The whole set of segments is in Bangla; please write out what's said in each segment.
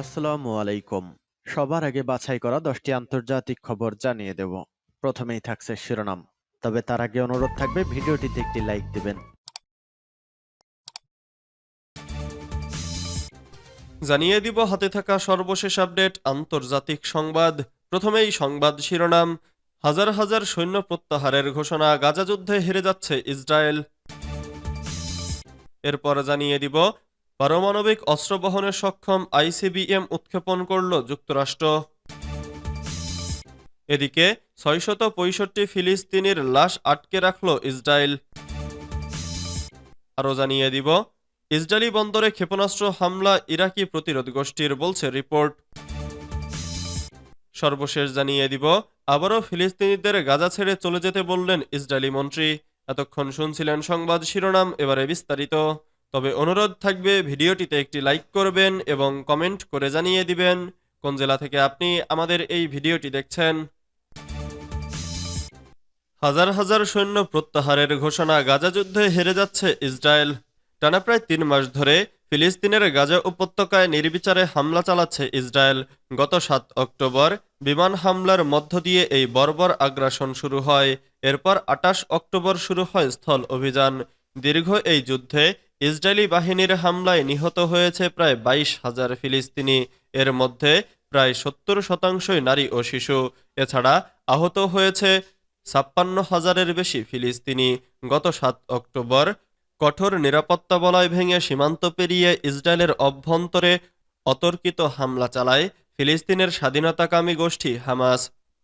আসসালামু আলাইকুম। সবার আগে বাছাই করা 10টি আন্তর্জাতিক খবর জানিয়ে দেব। প্রথমেই থাকছে শিরোনাম। তবে তার আগে অনুরোধ থাকবে ভিডিওটিতে একটি লাইক দিবেন। জানিয়ে দিব হাতে থাকা সর্বশেষ আপডেট আন্তর্জাতিক সংবাদ। প্রথমেই সংবাদ শিরোনাম। হাজার হাজার সৈন্য প্রত্যাহারের ঘোষণা, গাজা যুদ্ধে হেরে যাচ্ছে ইসরায়েল। এরপর জানিয়ে দিব পারমাণবিক অস্ত্র বহনে সক্ষম আইসিবিএম উৎক্ষেপণ করল যুক্তরাষ্ট্র। এদিকে 665 ফিলিস্তিনির লাশ আটকে রাখল ইসরায়েল। আরও জানিয়ে দিব ইসরায়েলি বন্দরে ক্ষেপণাস্ত্র হামলা ইরাকি প্রতিরোধ গোষ্ঠীর, বলছে রিপোর্ট। সর্বশেষ জানিয়ে দিব আবারও ফিলিস্তিনিদের গাজা ছেড়ে চলে যেতে বললেন ইসরায়েলি মন্ত্রী। এতক্ষণ শুনছিলেন সংবাদ শিরোনাম, এবারে বিস্তারিত। তবে অনুরোধ থাকবে ভিডিওটিতে একটি লাইক করবেন এবং কমেন্ট করে জানিয়ে দিবেন কোন জেলা থেকে আপনি আমাদের এই ভিডিওটি দেখছেন। হাজার হাজার সৈন্য প্রত্যাহারের ঘোষণা, গাজা যুদ্ধে হেরে যাচ্ছে ইসরায়েল। টানা প্রায় 3 মাস ধরে ফিলিস্তিনের গাজা উপত্যকায় নির্বিচারে হামলা চালাচ্ছে ইসরায়েল। গত 7 অক্টোবর বিমান হামলার মধ্য দিয়ে এই বর্বর আগ্রাসন শুরু হয়। এরপর 28 অক্টোবর শুরু হয় স্থল অভিযান। দীর্ঘ এই যুদ্ধে ইসরায়েলি বাহিনীর হামলায় নিহত হয়েছে প্রায় 22,000 ফিলিস্তিনি। এর মধ্যে প্রায় 70% নারী ও শিশু। এছাড়া আহত হয়েছে 56,000-এর বেশি ফিলিস্তিনি। গত 7 অক্টোবর কঠোর নিরাপত্তা বলয় ভেঙে সীমান্ত পেরিয়ে ইসরায়েলের অভ্যন্তরে অতর্কিত হামলা চালায় ফিলিস্তিনের স্বাধীনতাকামী গোষ্ঠী হামাস।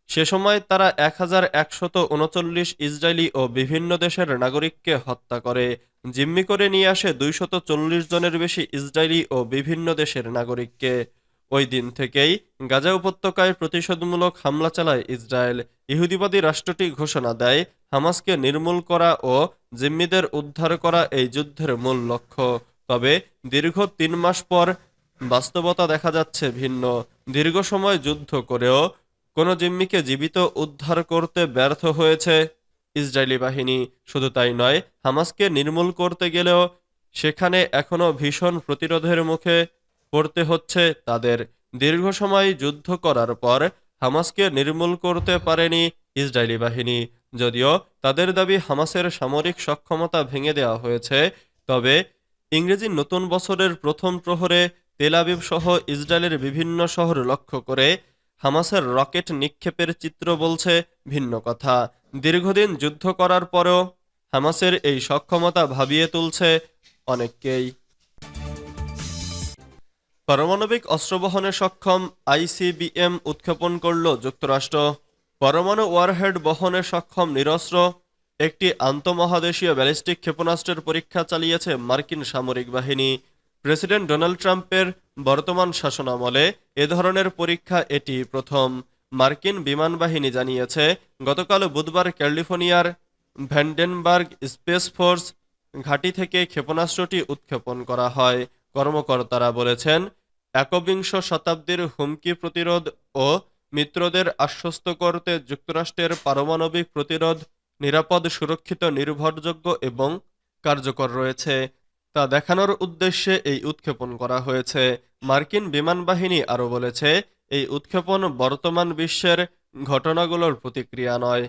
সে সময় তারা 1139 ইসরায়েলি ও বিভিন্ন দেশের নাগরিককে হত্যা করে। জিম্মি করে নিয়ে আসে 240 জনের বেশি ইসরায়েলি ও বিভিন্ন দেশের নাগরিককে। ওই দিন থেকেই গাজা উপত্যকায় প্রতিশোধমূলক হামলা চালায় ইসরায়েল। ইহুদিবাদী রাষ্ট্রটি ঘোষণা দেয় হামাসকে নির্মূল করা ও জিম্মিদের উদ্ধার করা এই যুদ্ধের মূল লক্ষ্য। তবে দীর্ঘ 3 মাস পর বাস্তবতা দেখা যাচ্ছে ভিন্ন। দীর্ঘ সময় যুদ্ধ করেও কোনো জিম্মিকে জীবিত উদ্ধার করতে ব্যর্থ হয়েছে ইসরায়েলি বাহিনী। শুধু তাই নয়, হামাসকে নির্মূল করতে গেলেও সেখানে এখনও ভীষণ প্রতিরোধের মুখে পড়তে হচ্ছে তাদের। দীর্ঘ সময় যুদ্ধ করার পর হামাসকে নির্মূল করতে পারেনি ইসরায়েলি বাহিনী। যদিও তাদের দাবি হামাসের সামরিক সক্ষমতা ভেঙে দেওয়া হয়েছে। তবে ইংরেজি নতুন বছরের প্রথম প্রহরে তেল আবিব সহ ইসরায়েলের বিভিন্ন শহর লক্ষ্য করে হামাসের রকেট নিক্ষেপের চিত্র বলছে ভিন্ন কথা। দীর্ঘদিন যুদ্ধ করার পরেও হামাসের এই সক্ষমতা ভাবিয়ে তুলছে অনেককেই। পারমাণবিক অস্ত্র বহনে সক্ষম আইসিবিএম উৎক্ষেপণ করল যুক্তরাষ্ট্র। পরমাণু ওয়ারহেড বহনে সক্ষম নিরস্ত্র একটি আন্তঃমহাদেশীয় ব্যালিস্টিক ক্ষেপণাস্ত্রের পরীক্ষা চালিয়েছে মার্কিন সামরিক বাহিনী। প্রেসিডেন্ট ডোনাল্ড ট্রাম্পের বর্তমান শাসনামলে এ ধরনের পরীক্ষা এটি প্রথম। মার্কিন বিমান বাহিনী জানিয়েছে গতকাল বুধবার ক্যালিফোর্নিয়ার ভ্যান্ডেনবার্গ স্পেস ফোর্স ঘাঁটি থেকে ক্ষেপণাস্ত্রটি উৎক্ষেপণ করা হয়। কর্মকর্তারা বলেছেন, একবিংশ শতাব্দীর হুমকি প্রতিরোধ ও মিত্রদের আশ্বস্ত করতে যুক্তরাষ্ট্রের পারমাণবিক প্রতিরোধ নিরাপদ, সুরক্ষিত, নির্ভরযোগ্য এবং কার্যকর রয়েছে তা দেখানোর উদ্দেশ্যে এই উৎক্ষেপণ করা হয়েছে। মার্কিন বিমান বাহিনী আরও বলেছে, এই উৎক্ষেপণ বর্তমান বিশ্বের ঘটনাগুলোর প্রতিক্রিয়া নয়।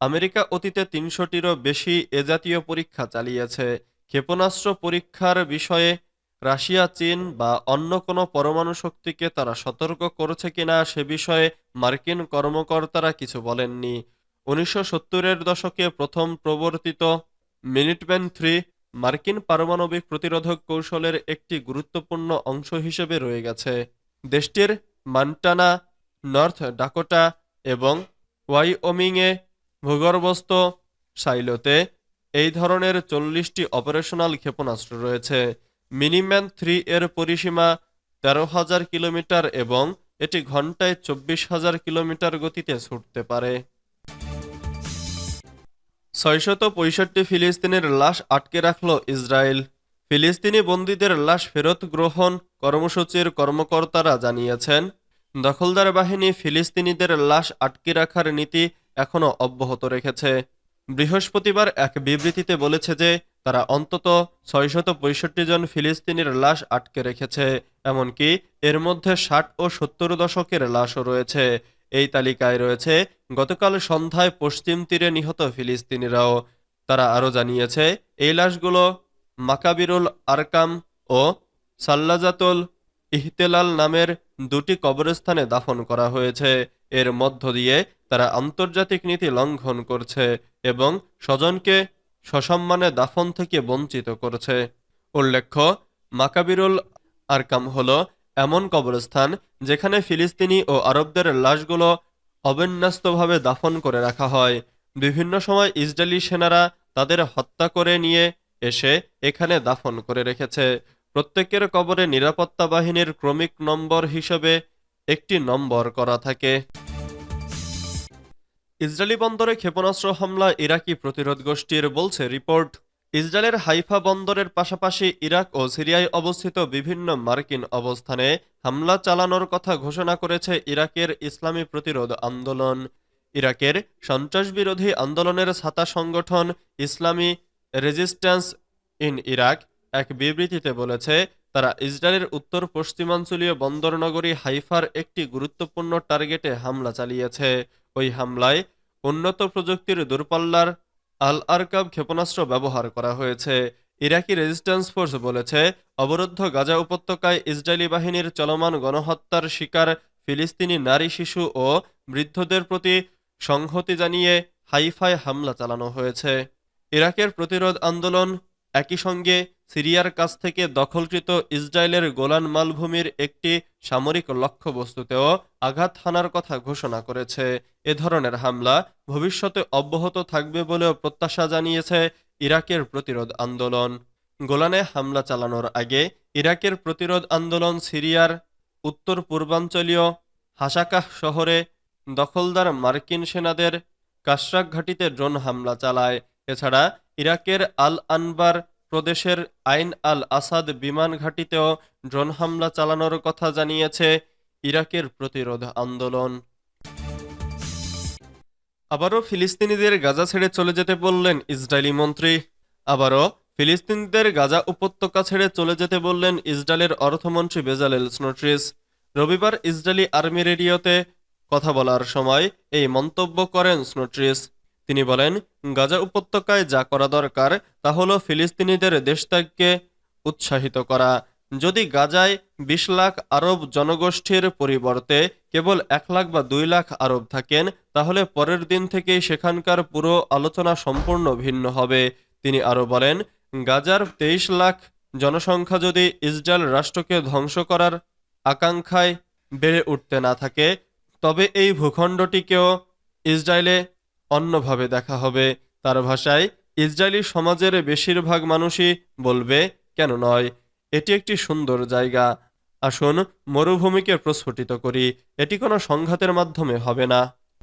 আমেরিকা অতীতে 300টিরও বেশি এ জাতীয় পরীক্ষা চালিয়েছে। ক্ষেপণাস্ত্র পরীক্ষার বিষয়ে রাশিয়া, চীন বা অন্য কোনো পরমাণু শক্তিকে তারা সতর্ক করেছে কিনা সে বিষয়ে মার্কিন কর্মকর্তারা কিছু বলেননি। 1970-এর দশকে প্রথম প্রবর্তিত মিনিটম্যান 3 মার্কিন পারমাণবিক প্রতিরোধক কৌশলের একটি গুরুত্বপূর্ণ অংশ হিসেবে রয়ে গেছে। দেশটির মন্টানা, নর্থ ডাকোটা এবং ওয়াইওমিংয়ে ভূগর্ভস্থ সাইলোতে এই ধরনের 40টি অপারেশনাল ক্ষেপণাস্ত্র রয়েছে। মিনিম্যান 3 এর পরিসীমা 13,000 কিলোমিটার এবং এটি ঘন্টায় 24,000 কিলোমিটার গতিতে ছুটতে পারে। 665 ফিলিস্তিনের লাশ আটকে রাখল ইসরায়েল। ফিলিস্তিনি বন্দীদের লাশ ফেরত গ্রহণ কর্মসূচির কর্মকর্তারা জানিয়েছেন, দখলদার বাহিনী ফিলিস্তিনিদের লাশ আটকে রাখার নীতি এখনও অব্যাহত রেখেছে। বৃহস্পতিবার এক বিবৃতিতে বলেছে যে তারা অন্তত ৬৬৫ জন ফিলিস্তিনির লাশ আটকে রেখেছে, এমনকি এর মধ্যে ৬০ ও ৭০ দশকের লাশও রয়েছে। এই তালিকায় রয়েছে গতকাল সন্ধ্যায় পশ্চিম তীরে নিহত ফিলিস্তিনিরাও। তারা আরও জানিয়েছে এই লাশগুলো মাকাবিরুল আরকাম ও সাল্লাজাতুল ইহতেলাল নামের দুটি কবরস্থানে দাফন করা হয়েছে। এর মধ্য দিয়ে তারা আন্তর্জাতিক নীতি লঙ্ঘন করছে এবং স্বজনকে সসম্মানে দাফন থেকে বঞ্চিত করছে। উল্লেখ্য, মাকাবিরুল আরকাম হল এমন কবরস্থান যেখানে ফিলিস্তিনি ও আরবদের লাশগুলো অবিন্যস্তভাবে দাফন করে রাখা হয়। বিভিন্ন সময় ইসরায়েলি সেনারা তাদের হত্যা করে নিয়ে এসে এখানে দাফন করে রেখেছে। প্রত্যেকের কবরে নিরাপত্তা বাহিনীর ক্রমিক নম্বর হিসেবে একটি নম্বর করা থাকে। ইসরায়েলি বন্দরে ক্ষেপণাস্ত্র হামলা ইরাকি প্রতিরোধ গোষ্ঠীর, বলছে রিপোর্ট। ইসরায়েলের হাইফা বন্দরের পাশাপাশি ইরাক ও সিরিয়ায় অবস্থিত বিভিন্ন মার্কিন অবস্থানে হামলা চালানোর কথা ঘোষণা করেছে ইরাকের ইসলামী প্রতিরোধ আন্দোলন। ইরাকের সন্ত্রাসবিরোধী আন্দোলনের ছাতা সংগঠন ইসলামী রেজিস্ট্যান্স ইন ইরাক এক বিবৃতিতে বলেছে তারা ইসরায়েলের উত্তর পশ্চিমাঞ্চলীয় বন্দরনগরী হাইফার একটি গুরুত্বপূর্ণ টার্গেটে হামলা চালিয়েছে। ওই হামলায় উন্নত প্রযুক্তির দূরপাল্লার আল আরকাব ক্ষেপণাস্ত্র ব্যবহার করা হয়েছে। ইরাকি রেজিস্ট্যান্স ফোর্স বলেছে অবরুদ্ধ গাজা উপত্যকায় ইসরায়েলি বাহিনীর চলমান গণহত্যার শিকার ফিলিস্তিনি নারী, শিশু ও বৃদ্ধদের প্রতি সংহতি জানিয়ে হাইফায় হামলা চালানো হয়েছে। ইরাকের প্রতিরোধ আন্দোলন একই সঙ্গে সিরিয়ার কাছ থেকে দখলকৃত ইসরায়েলের গোলান মালভূমির একটি সামরিক লক্ষ্যবস্তুতেও আঘাত হানার কথা ঘোষণা করেছে। এ ধরনের হামলা ভবিষ্যতে অব্যাহত থাকবে বলেও প্রত্যাশা জানিয়েছে ইরাকের প্রতিরোধ আন্দোলন। গোলানে হামলা চালানোর আগে ইরাকের প্রতিরোধ আন্দোলন সিরিয়ার উত্তর পূর্বাঞ্চলীয় হাসাকাহ শহরে দখলদার মার্কিন সেনাদের কাশরাক ঘাঁটিতে ড্রোন হামলা চালায়। এছাড়া ইরাকের আল আনবার প্রদেশের আইন আল আসাদ বিমান ঘাঁটিতেও ড্রোন হামলা চালানোর কথা জানিয়েছে ইরাকের প্রতিরোধ আন্দোলন। আবারও ফিলিস্তিনিদের গাজা ছেড়ে চলে যেতে বললেন ইসরায়েলি মন্ত্রী। আবারও ফিলিস্তিনিদের গাজা উপত্যকা ছেড়ে চলে যেতে বললেন ইসরায়েলের অর্থমন্ত্রী বেজালেল স্মোট্রিচ। রবিবার ইসরায়েলি আর্মি রেডিওতে কথা বলার সময় এই মন্তব্য করেন স্মোট্রিচ। তিনি বলেন, গাজা উপত্যকায় যা করা দরকার তা হল ফিলিস্তিনিদের দেশত্যাগকে উৎসাহিত করা। যদি গাজায় ২০ লাখ আরব জনগোষ্ঠীর পরিবর্তে কেবল ১ লাখ বা ২ লাখ আরব থাকেন, তাহলে পরের দিন থেকেই সেখানকার পুরো আলোচনা সম্পূর্ণ ভিন্ন হবে। তিনি আরও বলেন, গাজার ২৩ লাখ জনসংখ্যা যদি ইসরায়েল রাষ্ট্রকে ধ্বংস করার আকাঙ্ক্ষায় বেড়ে উঠতে না থাকে, তবে এই ভূখণ্ডটিকেও ইসরায়েলে অন্যভাবে দেখা হবে। তার ভাষায়, ইসরায়েলি সমাজের বেশিরভাগ মানুষই বলবে, কেন নয়, এটি একটি সুন্দর জায়গা। আসুন মরুভূমিকে প্রস্ফুটিত করি, এটি কোনো সংঘাতের মাধ্যমে হবে না।